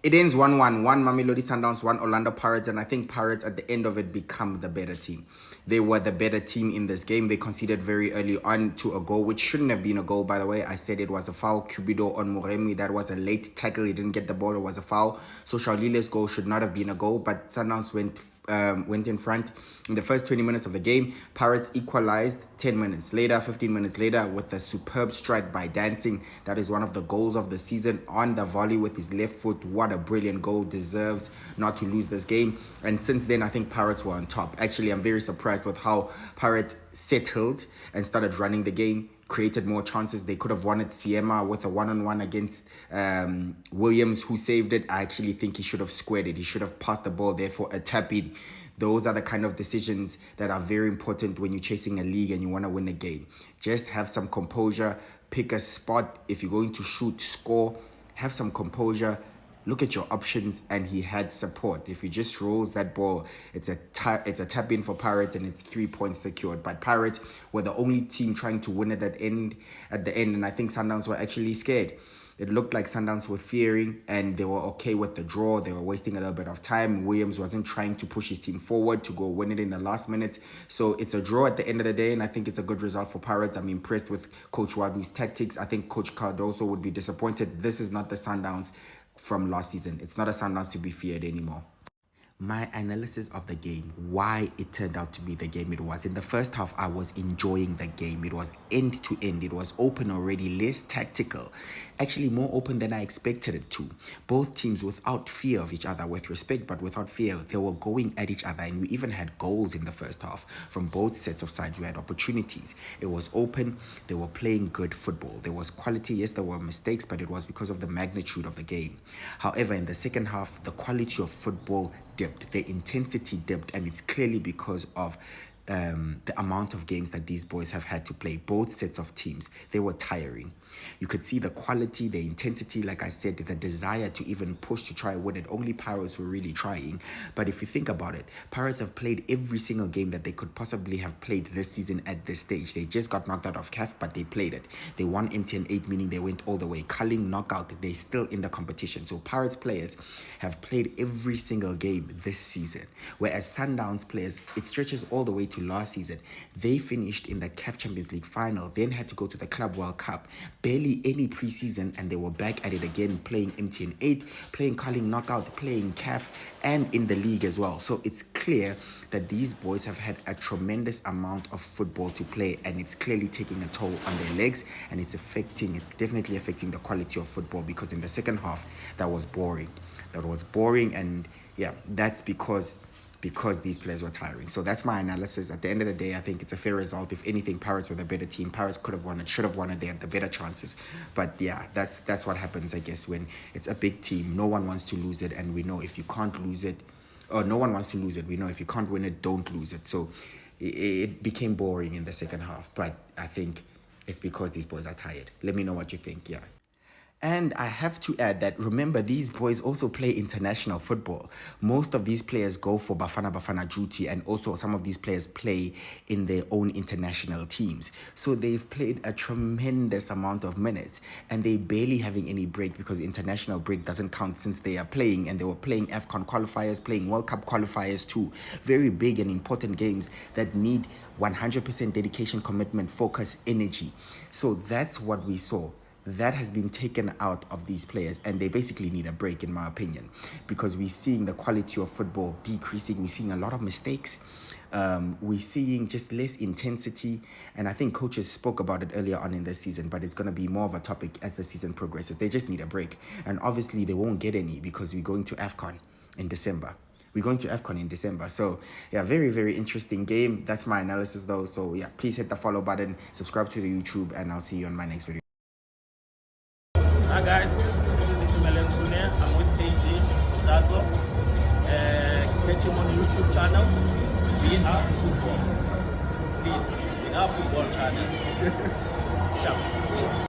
It ends 1-1. One Mamelodi Sundowns, one Orlando Pirates, and I think Pirates at the end of it become the better team. They were the better team in this game. They conceded very early on to a goal, which shouldn't have been a goal, by the way. I said it was a foul. Cubido on Moremi, that was a late tackle. He didn't get the ball. It was a foul. So Charlile's goal should not have been a goal, but Sundowns went in front in the first 20 minutes of the game. Pirates equalized 10 minutes later, 15 minutes later, with a superb strike by Dancing. That is one of the goals of the season on the volley with his left foot. What a brilliant goal. Deserves not to lose this game. And since then, I think Pirates were on top. Actually, I'm very surprised with how Pirates settled and started running the game, created more chances. They could have won it. Siema with a one-on-one against Williams, who saved it. I actually think he should have squared it. He should have passed the ball there for a tap-in. Those are the kind of decisions that are very important when you're chasing a league and you want to win a game. Just have some composure. Pick a spot. If you're going to shoot, score. Have some composure. Look at your options, and he had support. If he just rolls that ball, it's a tap in for Pirates, and it's 3 points secured. But Pirates were the only team trying to win at the end, and I think Sundowns were actually scared. It looked like Sundowns were fearing, and they were okay with the draw. They were wasting a little bit of time. Williams wasn't trying to push his team forward to go win it in the last minute. So it's a draw at the end of the day, and I think it's a good result for Pirates. I'm impressed with Coach Wadu's tactics. I think Coach Cardoso would be disappointed. This is not the Sundowns from last season. It's not a Sundowns to be feared anymore. My analysis of the game, why it turned out to be the game it was. In the first half, I was enjoying the game. It was end to end. It was open already, less tactical. Actually, more open than I expected it to. Both teams without fear of each other, with respect, but without fear. They were going at each other, and we even had goals in the first half from both sets of sides. We had opportunities. It was open. They were playing good football. There was quality. Yes, there were mistakes, but it was because of the magnitude of the game. However, in the second half, the quality of football dipped, the intensity dipped, and it's clearly because of the amount of games that these boys have had to play. Both sets of teams, they were tiring. You could see the quality, the intensity, like I said, the desire to even push to try and win it. Only Pirates were really trying. But if you think about it, Pirates have played every single game that they could possibly have played this season at this stage. They just got knocked out of CAF, but they played it. They won MTN 8, meaning they went all the way. Culling knockout, they're still in the competition. So Pirates players have played every single game this season. Whereas Sundowns players, it stretches all the way to last season. They finished in the CAF Champions League final, then had to go to the Club World Cup. Barely any preseason, and they were back at it again, playing MTN 8, playing Culling knockout, playing CAF, and in the league as well. So it's clear that these boys have had a tremendous amount of football to play, and it's clearly taking a toll on their legs, and it's definitely affecting the quality of football, because in the second half, that was boring. And yeah, that's because these players were tiring. So that's my analysis. At the end of the day, I think it's a fair result. If anything, Pirates were the better team. Pirates could have won it, should have won it. They had the better chances. But yeah, that's what happens, I guess, when it's a big team. No one wants to lose it, and we know if you can't lose it, or no one wants to lose it. We know if you can't win it, don't lose it. So it became boring in the second half. But I think it's because these boys are tired. Let me know what you think. Yeah. And I have to add that, remember, these boys also play international football. Most of these players go for Bafana duty, and also some of these players play in their own international teams. So they've played a tremendous amount of minutes, and they barely having any break, because international break doesn't count since they are playing, and they were playing AFCON qualifiers, playing World Cup qualifiers too. Very big and important games that need 100% dedication, commitment, focus, energy. So that's what we saw. That has been taken out of these players, and they basically need a break, in my opinion, because we're seeing the quality of football decreasing. We're seeing a lot of mistakes. We're seeing just less intensity, and I think coaches spoke about it earlier on in the season, but it's going to be more of a topic as the season progresses. They just need a break, and obviously they won't get any, because we're going to AFCON in December. So yeah, very, very interesting game. That's my analysis though. So yeah, please hit the follow button, subscribe to the YouTube, and I'll see you on my next video. Hi guys, this is Mamelodi. I'm with KG Dato. Catch him on YouTube channel. We are football. Please, we are football channel. Sharp.